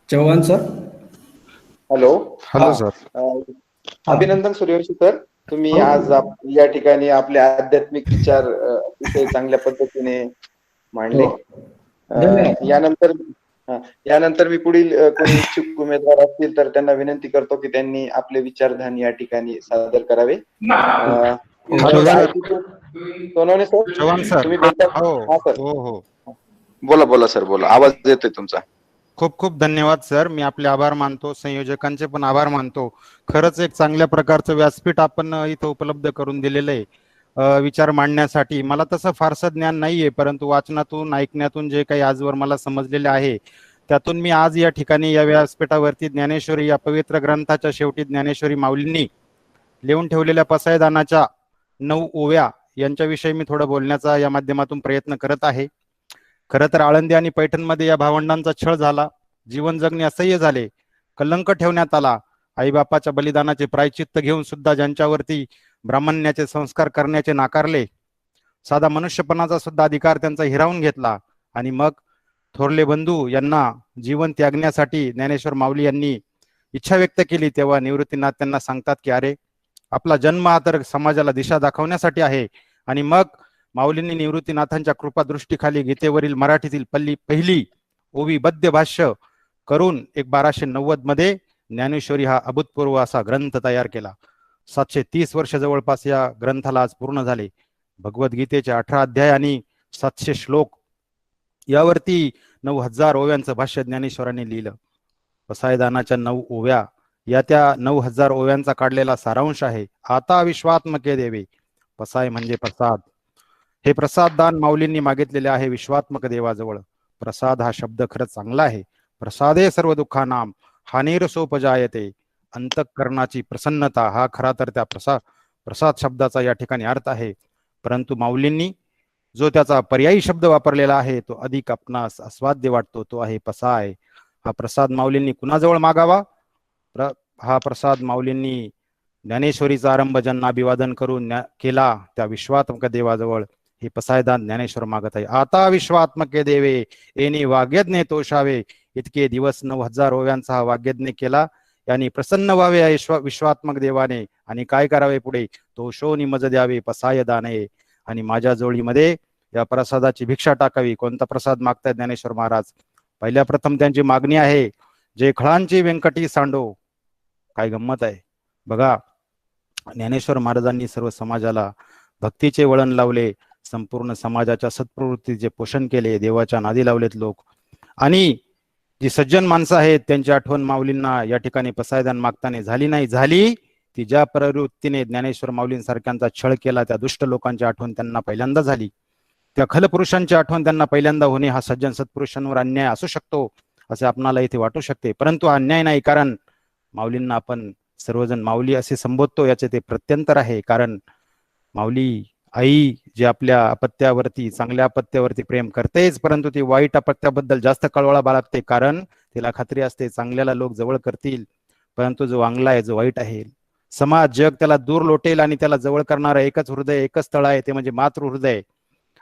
Chavan sir. Hello. Hello sir. अभिनंदन Suryavanshi sir, तुम्ही हो. आज या ठिकाणी आपले आध्यात्मिक विचार अतिशय चांगल्या पद्धतीने मांडले. हो. धन्यवाद. यानंतर यानंतर मी पुढील कोणी इच्छुक उमेदवार असतील तर त्यांना विनंती करतो की त्यांनी आपले विचारधान या ठिकाणी सादर करावे. Hello sir. Sonawane sir, Chavan sir. तुम्ही बोलता? हो हा सर, हो हो. बोला सर, बोला. आवाज येतोय तुमचा. खूप खूप धन्यवाद सर. मी आपले आभार मानतो, संयोजकांचे पण आभार मानतो. खरंच एक चांगल्या प्रकारचं व्यासपीठ आपण इथं उपलब्ध करून दिलेलं आहे विचार मांडण्यासाठी. मला तसं फारसं ज्ञान नाहीये, परंतु वाचनातून ऐकण्यातून जे काही आजवर मला समजलेले आहे त्यातून मी आज या ठिकाणी या व्यासपीठावरती ज्ञानेश्वरी या पवित्र ग्रंथाच्या शेवटी ज्ञानेश्वरी माऊलींनी लिहून ठेवलेल्या पसायदानाच्या 9 ओव्या यांच्याविषयी मी थोडं बोलण्याचा या माध्यमातून प्रयत्न करत आहे. खरं तर आळंदी आणि पैठणमध्ये या भावंडांचा छळ झाला, जीवन जगणे असह्य झाले, कलंक ठेवण्यात आला. आईबापाच्या बलिदानाचे प्रायचित्त घेऊन सुद्धा ज्यांच्यावरती ब्राह्मण्याचे संस्कार करण्याचे नाकारले, साधा मनुष्यपणाचा सुद्धा अधिकार त्यांचा हिरावून घेतला. आणि मग थोरले बंधू यांना जीवन त्यागण्यासाठी ज्ञानेश्वर माऊली यांनी इच्छा व्यक्त केली. तेव्हा निवृत्तीनाथ त्यांना सांगतात की अरे, आपला जन्म हा तर समाजाला दिशा दाखवण्यासाठी आहे. आणि मग माऊलींनी निवृत्तीनाथांच्या कृपादृष्टीखाली गीतेवरील मराठीतील पहिली ओवी बद्य भाष्य करून 1290 मध्ये ज्ञानेश्वरी हा अभूतपूर्व असा ग्रंथ तयार केला. 730 वर्ष जवळपास या ग्रंथाला आज पूर्ण झाले. भगवद्गीतेचे 18 अध्याय आणि 700 श्लोक यावरती 9000 ओव्यांचं भाष्य ज्ञानेश्वरांनी लिहिलं. पसायदानाच्या 9 ओव्या या त्या 9000 ओव्यांचा काढलेला सारांश आहे. आता विश्वात्मके देवे, पसाय म्हणजे प्रसाद. हे प्रसाद दान माऊलींनी मागितलेले आहे विश्वात्मक देवाजवळ. प्रसाद हा शब्द खरंच चांगला आहे. प्रसादे सर्व दुःखानाम हानीर सोपजायते. अंतःकरणाची प्रसन्नता हा खरा तर त्या प्रसाद शब्दाचा या ठिकाणी अर्थ आहे. परंतु माऊलींनी जो त्याचा पर्यायी शब्द वापरलेला आहे तो अधिक आपणास आस्वाद्य वाटतो, तो आहे पसाय. हा प्रसाद माऊलींनी कुणाजवळ मागावा? हा प्रसाद माऊलींनी ज्ञानेश्वरीचा आरंभ ज्यांना अभिवादन करून केला त्या विश्वात्मक देवाजवळ हे पसायदान ज्ञानेश्वर मागत आहे. आता विश्वात्मके देवे येणे वाग्यज्ञ तोषावे. इतके दिवस 9000 ओव्यांचा हा वाग्यज्ञ केला. यांनी प्रसन्न व्हावे विश्वात्मक देवाने. आणि काय करावे पुढे? तोषो निमज द्यावे पसाय दाने. आणि माझ्या जोडीमध्ये या प्रसादाची भिक्षा टाकावी. कोणता प्रसाद मागताय ज्ञानेश्वर महाराज? पहिल्या प्रथम त्यांची मागणी आहे, जे खळांची व्यंकटी सांडो. काय गंमत आहे बघा. ज्ञानेश्वर महाराजांनी सर्व समाजाला भक्तीचे वळण लावले, संपूर्ण समाजाच्या सत्प्रवृत्तीचे पोषण केले, देवाच्या नादी लावलेत लोक. आणि जी सज्जन माणसं आहेत त्यांची आठवण माऊलींना या ठिकाणी पसायदान मागताना झाली नाही. झाली ती ज्या प्रवृत्तीने ज्ञानेश्वर माऊलींसारख्यांचा छळ केला त्या दुष्ट लोकांची आठवण त्यांना पहिल्यांदा झाली. त्या खलपुरुषांची आठवण त्यांना पहिल्यांदा होणे हा सज्जन सत्पुरुषांवर अन्याय असू शकतो असे आपणाला इथे वाटू शकते, परंतु अन्याय नाही. कारण माऊलींना आपण सर्वजण माऊली असे संबोधतो याचे ते प्रत्यंतर आहे. कारण माऊली आई जे आपल्या अपत्यावरती चांगल्या अपत्यावरती प्रेम करतेच, परंतु ती वाईट अपत्याबद्दल जास्त कळवळा बाळगते. कारण तिला खात्री असते चांगल्याला लोक जवळ करतील, परंतु जो वांगला आहे, जो वाईट आहे, समाज जग त्याला दूर लोटेल. आणि त्याला जवळ करणारा एकच हृदय, एकच तळ आहे, ते म्हणजे मातृ हृदय.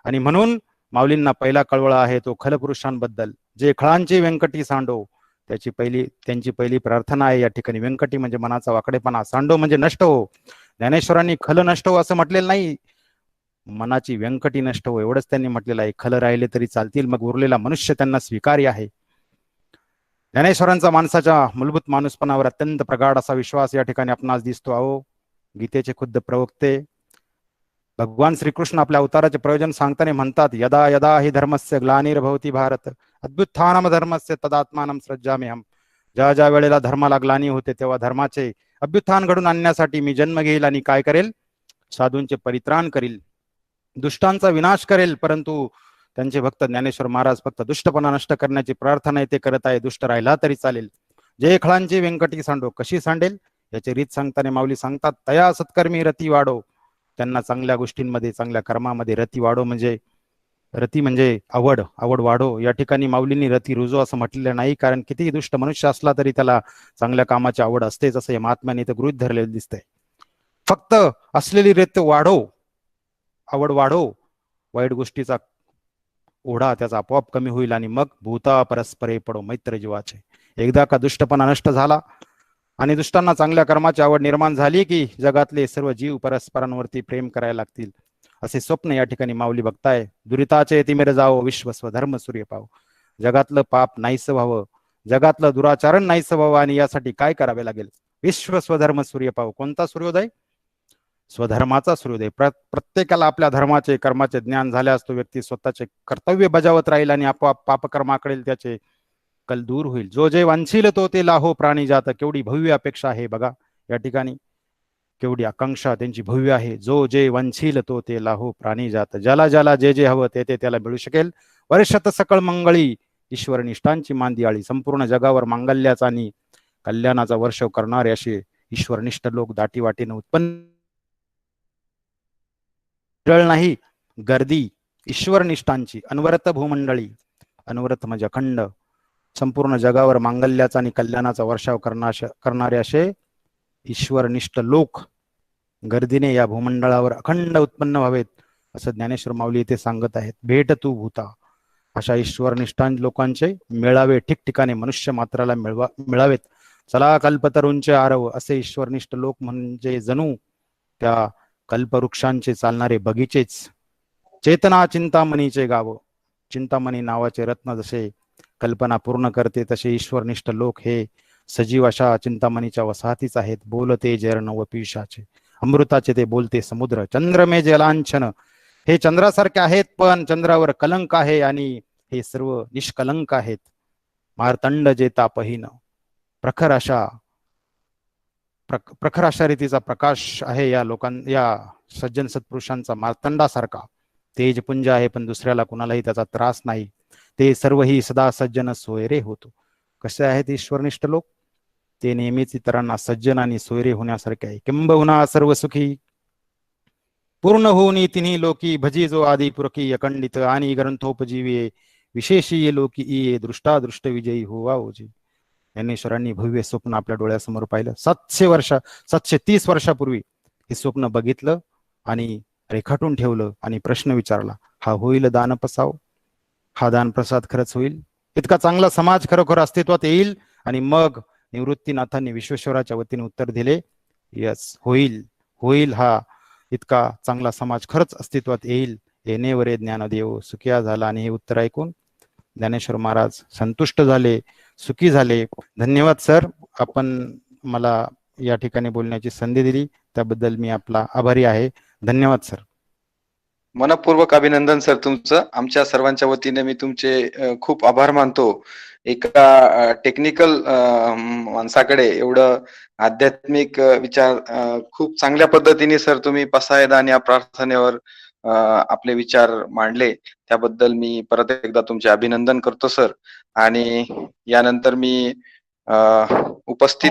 आणि म्हणून माऊलींना पहिला कळवळा आहे तो खलपुरुषांबद्दल. जे खळांची व्यंकटी सांडो, त्यांची पहिली प्रार्थना आहे या ठिकाणी. व्यंकटी म्हणजे मनाचा वाकडेपणा, सांडो म्हणजे नष्ट हो. ज्ञानेश्वरांनी खल नष्ट हो असं म्हटलेलं नाही, मनाची व्यंकटी नष्ट हो एवढंच त्यांनी म्हटलेलं आहे. खल राहिले तरी चालतील, मग उरलेला मनुष्य त्यांना स्वीकार्य आहे. ज्ञानेश्वरांचा माणसाच्या मूलभूत माणूसपणावर अत्यंत प्रगाढ असा विश्वास या ठिकाणी आपणास दिसतो. अहो, गीतेचे खुद्द प्रवक्ते भगवान श्रीकृष्ण आपल्या अवताराचे प्रयोजन सांगताना म्हणतात, यदा यदा हि धर्मस्य ग्लानिर्भवति भारत अभ्युत्थानम धर्मस्य तदात्मानं सृजाम्यहम्. ज्या ज्या वेळेला धर्माला ग्लानी होते तेव्हा धर्माचे अभ्युत्थान घडून आणण्यासाठी मी जन्म घेईल आणि काय करेल? साधूंचे परित्राण करील, दुष्टांचा विनाश करेल. परंतु त्यांचे भक्त ज्ञानेश्वर महाराज फक्त दुष्टपणा नष्ट करण्याची प्रार्थना ते करत आहे. दुष्ट राहिला तरी चालेल, जे खळांची व्यंकटी सांडो. कशी सांडेल याची रीत सांगताना माऊली सांगतात, तया सत्कर्मी रती वाढो. त्यांना चांगल्या गोष्टींमध्ये, चांगल्या कर्मामध्ये रती वाढो. म्हणजे रती म्हणजे आवड वाढो. या ठिकाणी माऊलींनी रती रुजो असं म्हटलेलं नाही, कारण कितीही दुष्ट मनुष्य असला तरी त्याला चांगल्या कामाची आवड असतेच असं या महात्म्याने इथं गृहीत धरलेलं दिसतंय. फक्त असलेली रत वाढो, आवड वाढो, वाईट गोष्टीचा ओढा त्याचा आपोआप कमी होईल. आणि मग भूता परस्परे पडो मैत्र जीवाचे. एकदा का दुष्टपणा नष्ट झाला आणि दुष्टांना चांगल्या कर्माची आवड निर्माण झाली की जगातले सर्व जीव परस्परांवरती प्रेम करायला लागतील, असे स्वप्न या ठिकाणी माऊली बघताय. दुरिताचे तिमिर जावो, विश्व स्वधर्म सूर्य पावो. जगातलं पाप नाहीसं व्हावं, जगातलं दुराचरण नाहीसं व्हावं, आणि यासाठी काय करावे लागेल? विश्व स्वधर्म सूर्य पावो. कोणता सूर्योदय? स्वधर्माचा सूर्योदय. प्रत्येकाला आपल्या धर्माचे कर्माचे ज्ञान झाल्यास तो व्यक्ती स्वतःचे कर्तव्य बजावत राहील आणि आपोआप पापकर्माकडे त्याचे कल दूर होईल. जो जे वांछील तो ते लाहो प्राणी जात. केवढी भव्य अपेक्षा आहे बघा या ठिकाणी, केवढी आकांक्षा त्यांची भव्य आहे. जो जे वांछील तो ते लाहो प्राणी जात. ज्याला ज्याला जे जे हवं ते ते त्याला मिळू शकेल. वर्षात सकळ मंगळी ईश्वर निष्ठांची मांदियाळी. संपूर्ण जगावर मांगल्याचा आणि कल्याणाचा वर्षव करणारे असे ईश्वरनिष्ठ लोक दाटी वाटेनं उत्पन्न नाही. गर्दी ईश्वरनिष्ठांची अनवरत भूमंडळी. अनवरत म्हणजे अखंड संपूर्ण जगावर मांगल्याचा आणि कल्याणाचा वर्षाव करणारे असे ईश्वरनिष्ठ लोक गर्दीने या भूमंडळावर अखंड उत्पन्न व्हावेत, असं ज्ञानेश्वर माऊली इथे सांगत आहेत. भेट तू भूता. अशा ईश्वरनिष्ठां लोकांचे मेळावे ठिकठिकाणी मनुष्य मात्राला मिळावेत. चला कल्पतरूंचे आरव. असे ईश्वरनिष्ठ लोक म्हणजे जणू त्या कल्पवृक्षांचे चालणारे बगीचेच. चेतना चिंतामणीचे गाव. चिंतामणी नावाचे रत्न जसे कल्पना पूर्ण करते, तसे ईश्वरनिष्ठ लोक हे सजीव अशा चिंतामणीच्या वसाहतीच आहेत. बोलते जैर्णव पियुषाचे. अमृताचे ते बोलते समुद्र. चंद्रमे जलांछन. हे चंद्रासारखे आहेत, पण चंद्रावर कलंक आहे आणि हे सर्व निष्कलंक आहेत. मार्तंड जे तापहीन. प्रखर अशा रीतीचा प्रकाश आहे या या सज्जन सत्पुरुषांचा. मार्तंडासारखा तेजपुंज आहे, पण दुसऱ्याला कुणालाही त्याचा त्रास नाही. ते सर्वही सदा सज्जन सोयरे होतो. कसे आहेत ईश्वरनिष्ठ लोक? ते नेहमीच इतरांना सज्जन आणि सोयरे होण्यासारखे आहे. किंबहुना सर्व सुखी पूर्ण होऊन तिन्ही लोकी. भजी जो आदी पुरकी अखंडित आणि ग्रंथोपजीवे. विशेषीय लोकी ये दृष्टादृष्ट विजयी होवा ओजी. ज्ञानेश्वरांनी भव्य स्वप्न आपल्या डोळ्यासमोर पाहिलं. 730 वर्षापूर्वी हे स्वप्न बघितलं आणि रेखाटून ठेवलं आणि प्रश्न विचारला, हा होईल दानप्रसाव? हा दानप्रसाद खरंच होईल? इतका चांगला समाज खरोखर अस्तित्वात येईल? आणि मग निवृत्तीनाथांनी विश्वेश्वराच्या वतीने उत्तर दिले, यस, होईल. होईल. हा इतका चांगला समाज खरंच अस्तित्वात येईल. येणेवरे ज्ञानदेव सुखिया झाला. आणि हे उत्तर ऐकून ज्ञानेश्वर महाराज संतुष्ट झाले, सुखी झाले. धन्यवाद सर, आपण मला या ठिकाणी बोलण्याची संधी दिली त्याबद्दल मी आपला आभारी आहे. धन्यवाद सर. मनपूर्वक अभिनंदन सर तुमचं. आमच्या सर्वांच्या वतीने मी तुमचे खूप आभार मानतो. एका टेक्निकल माणसाकडे एवढं आध्यात्मिक विचार खूप चांगल्या पद्धतीने सर तुम्ही पसायदान या प्रार्थनेवर आपले विचार मांडले, त्याबद्दल मी परत एकदा तुमचे अभिनंदन करतो सर. आणि यानंतर मी उपस्थित